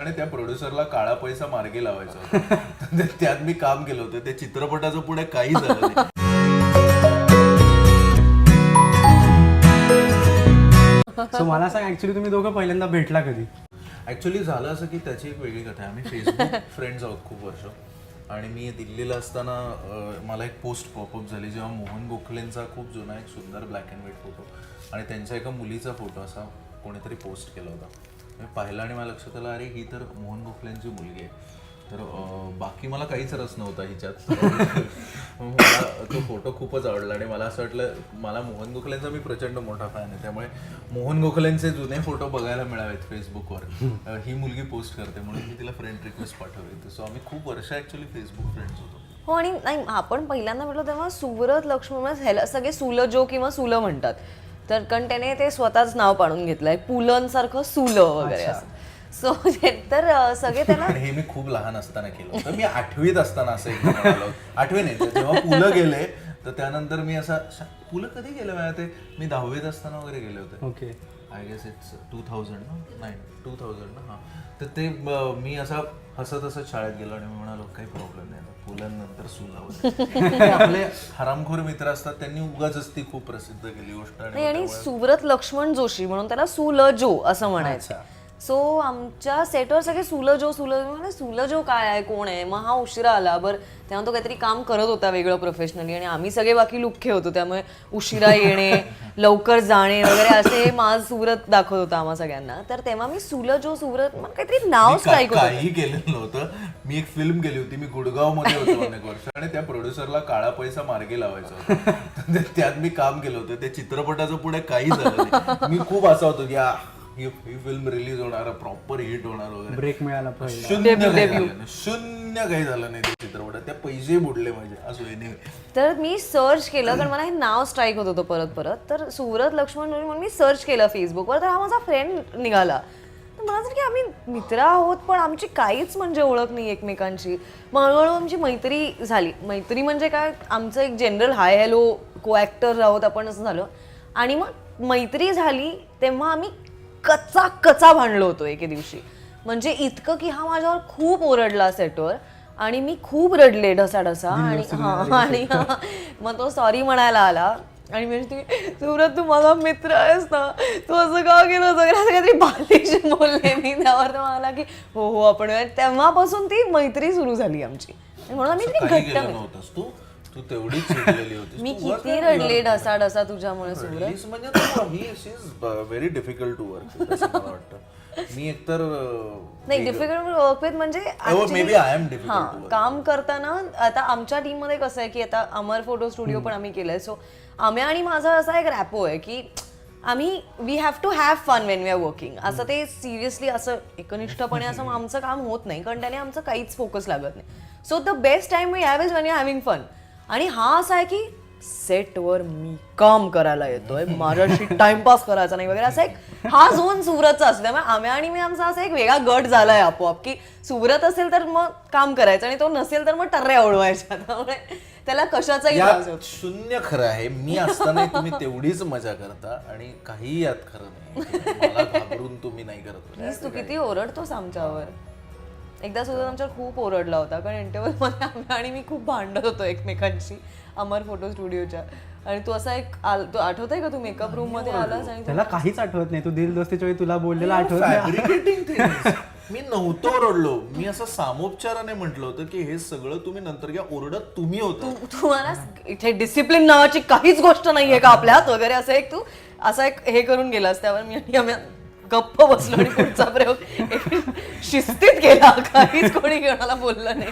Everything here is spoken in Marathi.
आणि त्या प्रोड्युसरला काळा पैसा मार्गी लावायचा होता. तर त्यात मी काम केलं होतं. त्या चित्रपटाचं पुढे काही झालं नाही. सो मला सांग, ऍक्च्युली तुम्ही दोघं पहिल्यांदा भेटला कधी? ऍक्च्युली झालं असं की त्याची एक वेगळी कथा आहे. आम्ही फेसबुक फ्रेंड्स आहोत खूप वर्ष. आणि मी दिल्लीला असताना मला एक पोस्ट पॉपअप झाली जेव्हा मोहन गोखलेंचा खूप जुना एक सुंदर ब्लॅक अँड व्हाईट फोटो आणि त्यांच्या एका मुलीचा फोटो असा कोणीतरी पोस्ट केला होता. मी पाहिला आणि मला लक्षात आलं, अरे ही तर मोहन गोखलेंची मुलगी आहे. तर बाकी मला काहीच रस नव्हता हिच्यात. मला तो फोटो खूपच आवडला आणि मला असं वाटलं, मला मोहन गोखलेंचा मी प्रचंड मोठा फॅन आहे, त्यामुळे मोहन गोखलेंचे जुने फोटो बघायला मिळावेत फेसबुकवर. ही मुलगी पोस्ट करते म्हणून मी तिला फ्रेंड रिक्वेस्ट पाठवली. सो आम्ही खूप वर्ष ॲक्च्युली फेसबुक फ्रेंड्स होतो. हो. आणि नाही, आपण पहिल्यांदा म्हटलं तेव्हा सुव्रत लक्ष्मण ह्याला सगळे सुलजो किंवा सुल म्हणतात. तर कारण त्याने ते स्वतःच नाव पाडून घेतलंय, पुलंसारखं सुल वगैरे असं. सो तर सगळे त्याला हे मी खूप लहान असताना केलं होतं. मी 8वीत असताना असं एक म्हणालो. 8वी नाही, जेव्हा पुलं गेले तर त्यानंतर मी असा, पुलं कधी गेलं मला ते, मी 10वीत असताना वगैरे गेले होते. ओके. आय गेस इट्स 2000 ना, नाही 2000 ना. हां, तर ते मी असा हसत हसत शाळेत गेलो आणि मी म्हणालो काही प्रॉब्लेम नाही, पुलांनंतर सुलावं. आपले हरामखोर मित्र असतात, त्यांनी उगाच ती खूप प्रसिद्ध केली गोष्ट. आणि सुव्रत लक्ष्मण जोशी म्हणून त्याला सुलजो असं म्हणायचं. सो आमच्या सेटवर सगळे सुलजो सुलजो काय आहे, कोण आहे. मग हा उशिरा आला. बरं, तेव्हा तो काहीतरी काम करत होता वेगळं प्रोफेशनली आणि आम्ही सगळे बाकी लुख्खे होतो, त्यामुळे उशिरा येणे, लवकर जाणे वगैरे असे माझ सुव्रत दाखवत होता आम्हा सगळ्यांना. तर तेव्हा मी सुलजो सुव्रत मग काहीतरी नाव स्ट्राईक होतं. काही केलेलं नव्हतं. मी एक फिल्म केली होती, मी गुडगाव मध्ये होतो अनेक वर्ष, आणि त्या प्रोड्युसरला काळा पैसा मार्गी लावायचा होता. तर त्यात मी काम केलं होतं. त्या चित्रपटाचं पुढे काही झालं नाही. मी खूप असा होतो की ही फिल्म रिलीज होणार, प्रॉपर हिट होणार वगैरे. ब्रेक मिळाला पाहिजे. शून्य काही झालं नाही त्या चित्रपटात. त्या पैसे बुडले माझे. असो एनिवे. तर मी सर्च केलं कारण मला हे नाव स्ट्राईक होत होतं परत परत. तर सुव्रत लक्ष्मण म्हणून मी सर्च केलं फेसबुकवर. तर हा माझा फ्रेंड निघाला. तर मला असं की आम्ही मित्र आहोत पण आमची काहीच म्हणजे ओळख नाही एकमेकांची. मग हळूहळू आमची मैत्री झाली. मैत्री म्हणजे काय, आमचं एक जनरल हाय हॅलो को ॲक्टर आहोत आपण असं झालं. आणि मग मैत्री झाली तेव्हा आम्ही कचा भांडलो होतो एके दिवशी. म्हणजे इतकं की हा माझ्यावर खूप ओरडला सेटवर आणि मी खूप रडले ढसाढसा. आणि मग तो सॉरी म्हणायला आला आणि म्हणजे सुव्रत तू माझा मित्र आहेस ना, तू असं का केलं वगैरे असं काहीतरी बालिश बोलले मी. त्यावर तो म्हणाला की हो आपण. तेव्हापासून ती मैत्री सुरू झाली आमची. म्हणून आम्ही घट्ट नव्हतंस तू तेवढीच चिडलेली होतीस. मी किती रडले ढसाढसा तुझ्यामुळे सुव्रत. म्हणजे व्हेरी डिफिकल्ट टू वर्क असं मला वाटतं. मी एकतर नाही डिफिकल्ट वर्क विथ म्हणजे मे आय एम डिफिकल्ट काम करताना. आता आमच्या टीम मध्ये कसं आहे की आता अमर फोटो स्टुडिओ पण आम्ही केलंय. सो आम्ही आणि माझा असा एक रॅपो आहे की आम्ही we have to have fun when we are working. असं ते सिरियसली असं एकनिष्ठपणे असं आमचं काम होत नाही कारण त्याने आमचं काहीच फोकस लागत नाही. So the best time we have is when you having fun. आणि हा असा आहे की सेटवर मी काम करायला येतोय, माझ्याशी टाइमपास करायचा नाही वगैरे, असा एक हा झोन सुव्रतचा असतो. त्यामुळे आम्ही आणि मी आमचा असा एक वेगळा गट झालाय आपोआप की सुव्रत असेल तर मग काम करायचं आणि तो नसेल तर मग टर्ऱ्या ओढवायच्या. त्यामुळे त्याला कशाचाही त्रास होत. शून्य खरं आहे. मी असताना तुम्ही तेवढीच मजा करता आणि काही यात खरं नाही. मला घाबरून तुम्ही नाही करत. प्लीज, तू किती ओरडतोस आमच्यावर. एकदा सुद्धा आमच्यावर खूप ओरडला होता कारण इंटरव्ह्यू मध्ये आम्ही आणि मी खूप भांडत होतो एकमेकांशी अमर फोटो स्टुडिओच्या. आणि तू असा एक तू आठवतंय का, तू मेकअप रूम मध्ये आलास आणि त्याला काहीच आठवत नाही. तू दिल दोस्तीच्या वेळी तुला बोललेला आठवत नाही. मी नव्हतो ओरडलो. मी असं सामोपचाराने म्हटलं होतं की हे सगळं तुम्ही नंतर घ्या. ओरडत तुम्ही होता. तुम्हाला इथे डिसिप्लिन नावाची काहीच गोष्ट नाहीये का आपल्यात वगैरे असं एक तू असा एक हे करून गेलास. त्यावर मी आणि आम्ही गप्प बसलो आणि पुढचा प्रयोग शिस्तीत केला. काहीच कोणी कोणाला बोललं नाही.